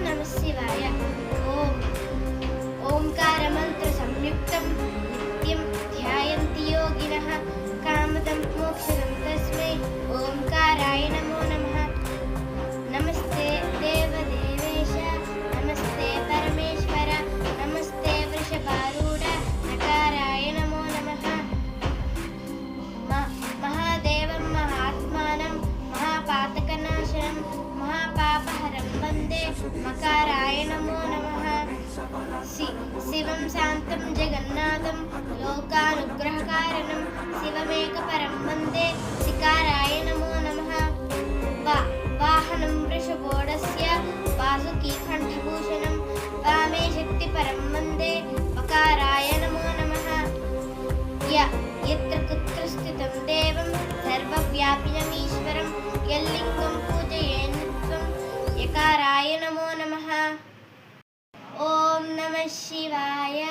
नमः शिवाय। ओम ओंकार संयुक्तं नित्यं ध्यायन्ति योगिनः कामदं मोक्षदं तस्मै ओंकाराय नमो नमः। नमस्ते देवदेवेश नमस्ते परमेश्वर नमस्ते वृषभारूढ नकाराय नमो नमः। महादेवं महात्मानं महापातकनाशनं महापापहरं वन्दे मकाराय नमो नमः। शिवं शान्तं जगन्नाथं लोकानुग्रहकारणं शिवमेकपरं वन्दे शिकाराय नमो नमः। वाहनं वृषभोढस्य वासुकीकण्ठभूषणं वामे शक्तिपरं वन्दे वकाराय नमो नमः। यत्र कुत्र स्थितं देवं सर्वव्यापिनमीश्वरं यल्लिङ्गं पूजयेन्नित्यं यकाराय नमो नमः। ॐ नमः शिवाय।